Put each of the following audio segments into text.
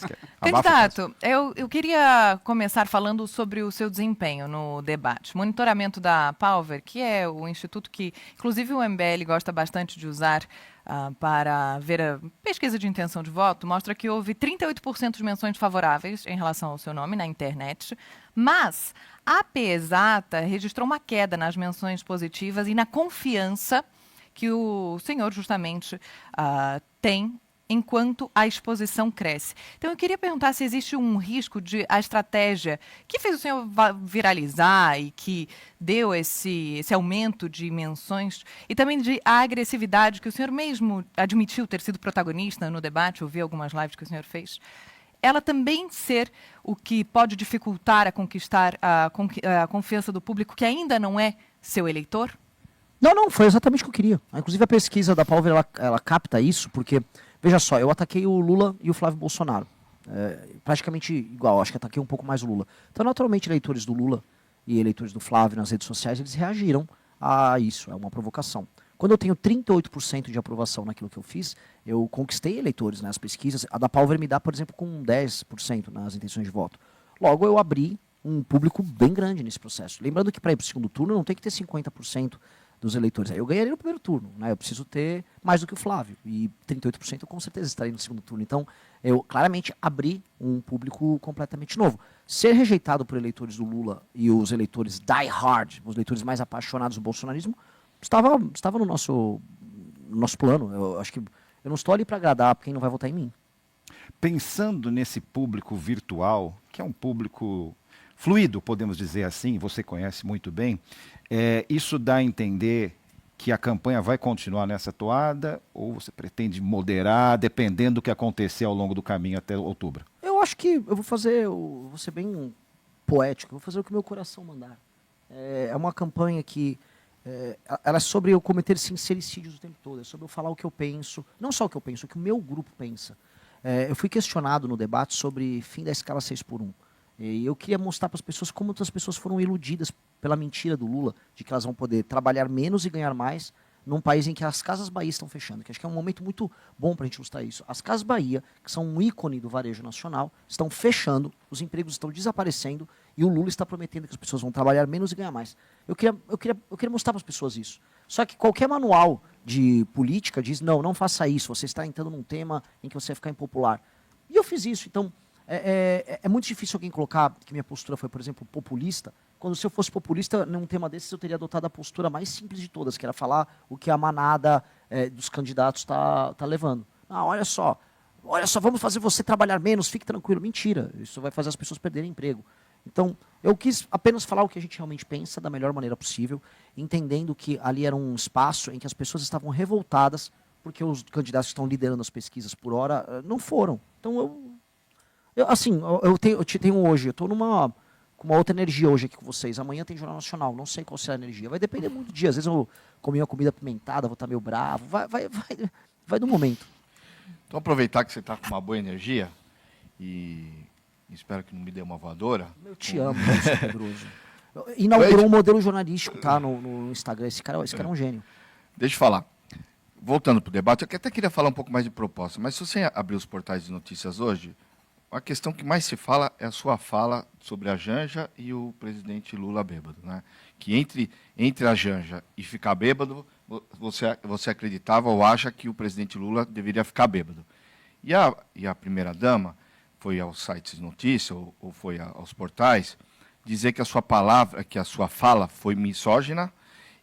mais. Candidato, eu queria começar falando sobre o seu desempenho no debate. Monitoramento da Palver, que é o instituto que, inclusive, o MBL gosta bastante de usar para ver a pesquisa de intenção de voto, mostra que houve 38% de menções favoráveis em relação ao seu nome na internet, mas a Pesata registrou uma queda nas menções positivas e na confiança que o senhor justamente tem enquanto a exposição cresce. Então, eu queria perguntar se existe um risco de a estratégia que fez o senhor viralizar e que deu esse aumento de menções e também de a agressividade que o senhor mesmo admitiu ter sido protagonista no debate, eu vi algumas lives que o senhor fez, ela também ser o que pode dificultar a conquistar a confiança do público que ainda não é seu eleitor? Não, foi exatamente o que eu queria. Inclusive a pesquisa da Palver, ela capta isso, porque, veja só, eu ataquei o Lula e o Flávio Bolsonaro. Praticamente igual, acho que ataquei um pouco mais o Lula. Então, naturalmente, eleitores do Lula e eleitores do Flávio nas redes sociais, eles reagiram a isso, é uma provocação. Quando eu tenho 38% de aprovação naquilo que eu fiz, eu conquistei eleitores nas pesquisas. A da Palver me dá, por exemplo, com 10% nas intenções de voto. Logo, eu abri um público bem grande nesse processo. Lembrando que para ir para o segundo turno, não tem que ter 50% dos eleitores. Eu ganharia no primeiro turno, né? Eu preciso ter mais do que o Flávio. E 38% eu com certeza estaria no segundo turno. Então, eu claramente abri um público completamente novo. Ser rejeitado por eleitores do Lula e os eleitores die hard, os eleitores mais apaixonados do bolsonarismo, estava no nosso plano. Eu acho que eu não estou ali para agradar quem não vai votar em mim. Pensando nesse público virtual, que é um público fluido, podemos dizer assim, você conhece muito bem, isso dá a entender que a campanha vai continuar nessa toada ou você pretende moderar, dependendo do que acontecer ao longo do caminho até outubro? Eu acho que eu vou ser bem poético, vou fazer o que meu coração mandar. É uma campanha que ela é sobre eu cometer sincericídios o tempo todo, é sobre eu falar o que eu penso, não só o que eu penso, o que o meu grupo pensa. Eu fui questionado no debate sobre fim da escala 6x1. E eu queria mostrar para as pessoas como outras pessoas foram iludidas pela mentira do Lula, de que elas vão poder trabalhar menos e ganhar mais num país em que as Casas Bahia estão fechando, que acho que é um momento muito bom para a gente ilustrar isso. As Casas Bahia, que são um ícone do varejo nacional, estão fechando, os empregos estão desaparecendo e o Lula está prometendo que as pessoas vão trabalhar menos e ganhar mais. Eu queria mostrar para as pessoas isso. Só que qualquer manual de política diz, não faça isso, você está entrando num tema em que você vai ficar impopular. E eu fiz isso, então é muito difícil alguém colocar que minha postura foi, por exemplo, populista, quando se eu fosse populista num tema desses eu teria adotado a postura mais simples de todas, que era falar o que a manada dos candidatos está levando. Olha só, vamos fazer você trabalhar menos, fique tranquilo. Mentira, isso vai fazer as pessoas perderem emprego. Então, eu quis apenas falar o que a gente realmente pensa da melhor maneira possível, entendendo que ali era um espaço em que as pessoas estavam revoltadas porque os candidatos que estão liderando as pesquisas por hora não foram. Então, eu tenho hoje, eu estou com uma outra energia hoje aqui com vocês. Amanhã tem Jornal Nacional, não sei qual será a energia. Vai depender muito do dia. Às vezes eu comi uma comida apimentada, vou estar meio bravo. Vai do momento. Então, aproveitar que você está com uma boa energia e espero que não me dê uma voadora. Eu te amo, Pedroso. Inaugurou um modelo jornalístico, tá, no Instagram. Esse cara é um gênio. Deixa eu falar. Voltando para o debate, eu até queria falar um pouco mais de proposta, mas se você abrir os portais de notícias hoje, a questão que mais se fala é a sua fala sobre a Janja e o presidente Lula bêbado, né? Que entre a Janja e ficar bêbado, você acreditava ou acha que o presidente Lula deveria ficar bêbado. E a primeira-dama foi aos sites de notícia ou foi aos portais dizer que a sua fala foi misógina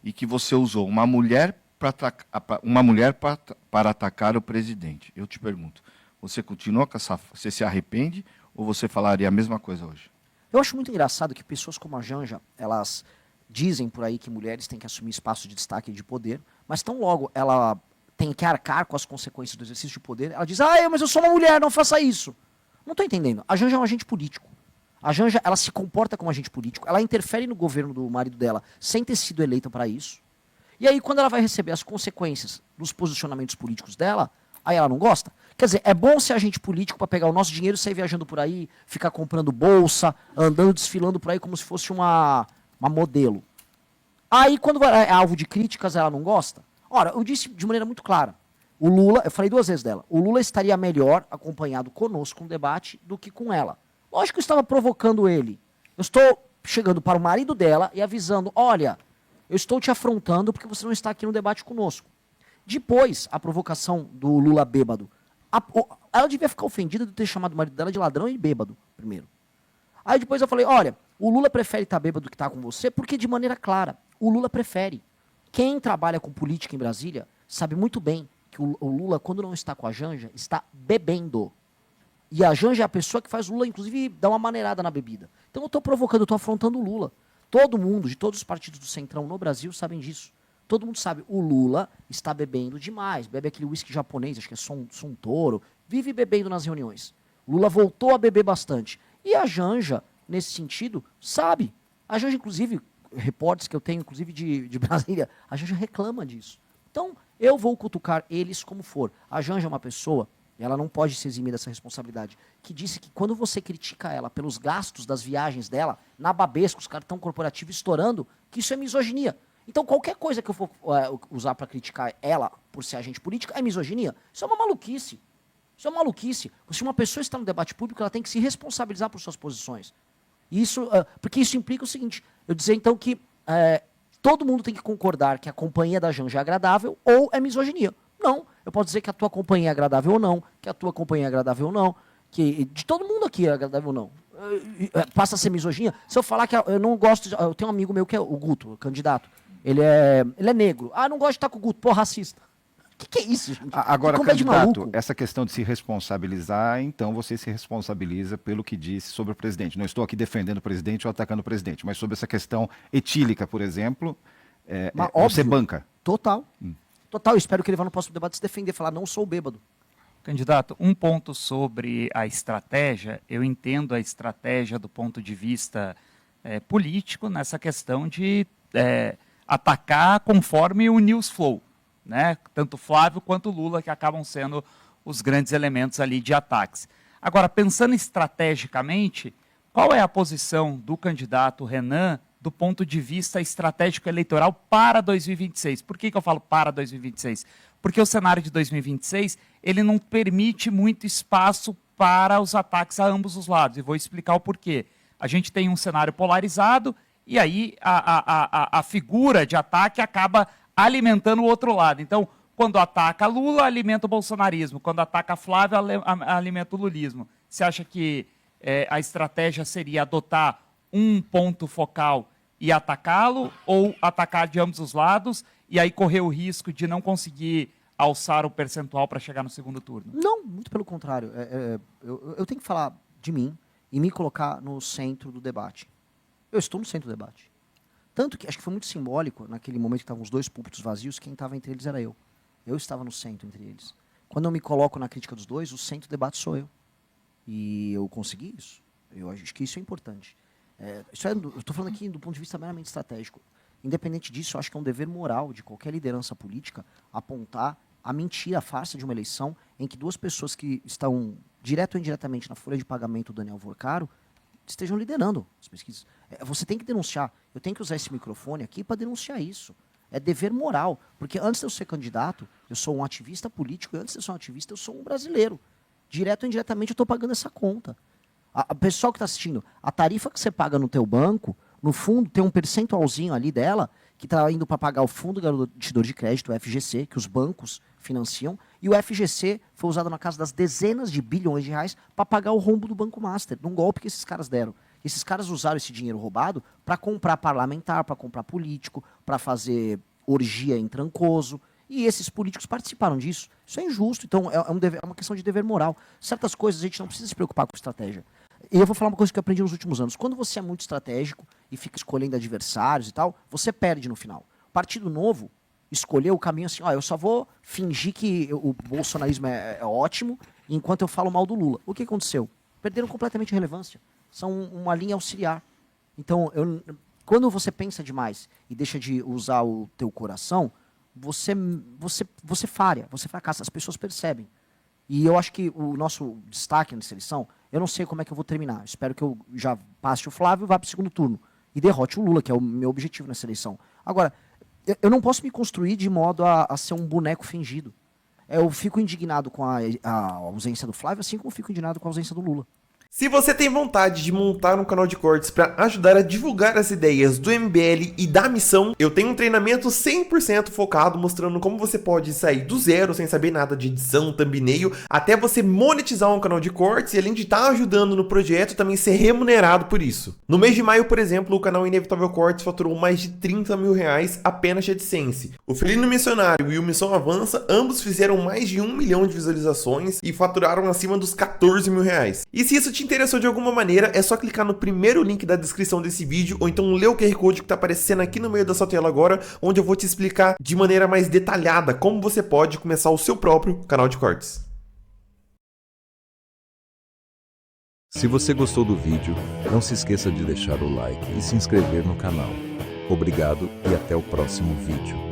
e que você usou uma mulher para atacar o presidente. Eu te pergunto, você continua com essa... Você se arrepende ou você falaria a mesma coisa hoje? Eu acho muito engraçado que pessoas como a Janja, elas dizem por aí que mulheres têm que assumir espaço de destaque e de poder, mas tão logo ela tem que arcar com as consequências do exercício de poder, ela diz, mas eu sou uma mulher, não faça isso. Não estou entendendo. A Janja é um agente político. A Janja, ela se comporta como agente político, ela interfere no governo do marido dela sem ter sido eleita para isso. E aí, quando ela vai receber as consequências dos posicionamentos políticos dela, aí ela não gosta. Quer dizer, é bom ser agente político para pegar o nosso dinheiro, sair viajando por aí, ficar comprando bolsa, andando, desfilando por aí como se fosse uma modelo. Aí, quando é alvo de críticas, ela não gosta. Ora, eu disse de maneira muito clara, O Lula, eu falei 2 vezes dela, o Lula estaria melhor acompanhado conosco no debate do que com ela. Lógico que eu estava provocando ele. Eu estou chegando para o marido dela e avisando, olha, eu estou te afrontando porque você não está aqui no debate conosco. Depois, a provocação do Lula bêbado. Ela devia ficar ofendida de ter chamado o marido dela de ladrão e bêbado, primeiro. Aí depois eu falei, olha, o Lula prefere estar bêbado do que estar com você porque, de maneira clara, o Lula prefere. Quem trabalha com política em Brasília sabe muito bem que o Lula, quando não está com a Janja, está bebendo. E a Janja é a pessoa que faz o Lula, inclusive, dar uma maneirada na bebida. Então eu estou provocando, eu estou afrontando o Lula. Todo mundo, de todos os partidos do Centrão no Brasil, sabem disso. Todo mundo sabe, o Lula está bebendo demais. Bebe aquele uísque japonês, acho que é Suntory. Vive bebendo nas reuniões. O Lula voltou a beber bastante. E a Janja, nesse sentido, sabe. A Janja, inclusive, reportes que eu tenho, inclusive de Brasília, a Janja reclama disso. Então, eu vou cutucar eles como for. A Janja é uma pessoa, e ela não pode se eximir dessa responsabilidade, que disse que quando você critica ela pelos gastos das viagens dela, na Babesco, os cartão corporativo estourando, que isso é misoginia. Então, qualquer coisa que eu for usar para criticar ela por ser agente política é misoginia. Isso é uma maluquice. Isso é uma maluquice. Se uma pessoa está no debate público, ela tem que se responsabilizar por suas posições. Isso, porque isso implica o seguinte, eu dizer então que todo mundo tem que concordar que a companhia da Janja é agradável ou é misoginia. Não, eu posso dizer que a tua companhia é agradável ou não, que a tua companhia é agradável ou não, que de todo mundo aqui é agradável ou não. Passa a ser misoginia. Se eu falar que eu não gosto, eu tenho um amigo meu que é o Guto, o candidato, ele é negro. Ah, não gosto de estar com o Guto, pô, racista. O que é isso, gente? Agora, candidato, essa questão de se responsabilizar, então você se responsabiliza pelo que disse sobre o presidente. Não estou aqui defendendo o presidente ou atacando o presidente, mas sobre essa questão etílica, por exemplo, você banca. Total. Total, eu espero que ele vá no próximo debate se defender, falar, não sou bêbado. Candidato, um ponto sobre a estratégia, eu entendo a estratégia do ponto de vista político nessa questão de atacar conforme o news flow, né? Tanto Flávio quanto Lula, que acabam sendo os grandes elementos ali de ataques. Agora, pensando estrategicamente, qual é a posição do candidato Renan do ponto de vista estratégico eleitoral para 2026? Por que eu falo para 2026? Porque o cenário de 2026 ele não permite muito espaço para os ataques a ambos os lados. E vou explicar o porquê. A gente tem um cenário polarizado e aí a figura de ataque acaba alimentando o outro lado. Então, quando ataca Lula, alimenta o bolsonarismo. Quando ataca Flávio, alimenta o lulismo. Você acha que a estratégia seria adotar um ponto focal e atacá-lo, ou atacar de ambos os lados e aí correr o risco de não conseguir alçar o percentual para chegar no segundo turno? Não, muito pelo contrário. Eu tenho que falar de mim e me colocar no centro do debate. Eu estou no centro do debate. Tanto que, acho que foi muito simbólico, naquele momento que estavam os 2 púlpitos vazios, quem estava entre eles era eu. Eu estava no centro entre eles. Quando eu me coloco na crítica dos dois, o centro do debate sou eu. E eu consegui isso. Eu acho que isso é importante. Eu estou falando aqui do ponto de vista meramente estratégico. Independente disso, eu acho que é um dever moral de qualquer liderança política apontar a mentira, a farsa de uma eleição em que 2 pessoas que estão direto ou indiretamente na folha de pagamento do Daniel Vorcaro estejam liderando as pesquisas. Você tem que denunciar. Eu tenho que usar esse microfone aqui para denunciar isso. É dever moral. Porque antes de eu ser candidato, eu sou um ativista político, e antes de eu ser um ativista, eu sou um brasileiro. Direto ou indiretamente, eu estou pagando essa conta. A pessoal que está assistindo, a tarifa que você paga no teu banco, no fundo, tem um percentualzinho ali dela que está indo para pagar o Fundo Garantidor de Crédito, o FGC, que os bancos financiam, e o FGC foi usado na casa das dezenas de bilhões de reais para pagar o rombo do Banco Master, num golpe que esses caras deram. Esses caras usaram esse dinheiro roubado para comprar parlamentar, para comprar político, para fazer orgia em Trancoso, e esses políticos participaram disso. Isso é injusto, então é uma questão de dever moral. Certas coisas a gente não precisa se preocupar com estratégia. E eu vou falar uma coisa que eu aprendi nos últimos anos. Quando você é muito estratégico e fica escolhendo adversários e tal, você perde no final. O Partido Novo escolheu o caminho assim, eu só vou fingir que o bolsonarismo é ótimo enquanto eu falo mal do Lula. O que aconteceu? Perderam completamente a relevância. São uma linha auxiliar. Então, quando você pensa demais e deixa de usar o teu coração, você falha, você fracassa, as pessoas percebem. E eu acho que o nosso destaque nessa eleição, eu não sei como é que eu vou terminar. Espero que eu já passe o Flávio e vá para o segundo turno. E derrote o Lula, que é o meu objetivo nessa eleição. Agora, eu não posso me construir de modo a ser um boneco fingido. Eu fico indignado com a ausência do Flávio, assim como fico indignado com a ausência do Lula. Se você tem vontade de montar um canal de cortes para ajudar a divulgar as ideias do MBL e da missão, eu tenho um treinamento 100% focado mostrando como você pode sair do zero sem saber nada de edição, thumbnail, até você monetizar um canal de cortes e além de estar ajudando no projeto, também ser remunerado por isso. No mês de maio, por exemplo, o canal Inevitável Cortes faturou mais de 30 mil reais apenas de AdSense. O Felino Missionário e o Missão Avança, ambos fizeram mais de 1 milhão de visualizações e faturaram acima dos 14 mil reais. E se isso te interessou de alguma maneira, é só clicar no primeiro link da descrição desse vídeo ou então ler o QR Code que está aparecendo aqui no meio da sua tela agora, onde eu vou te explicar de maneira mais detalhada como você pode começar o seu próprio canal de cortes. Se você gostou do vídeo, não se esqueça de deixar o like e se inscrever no canal. Obrigado e até o próximo vídeo.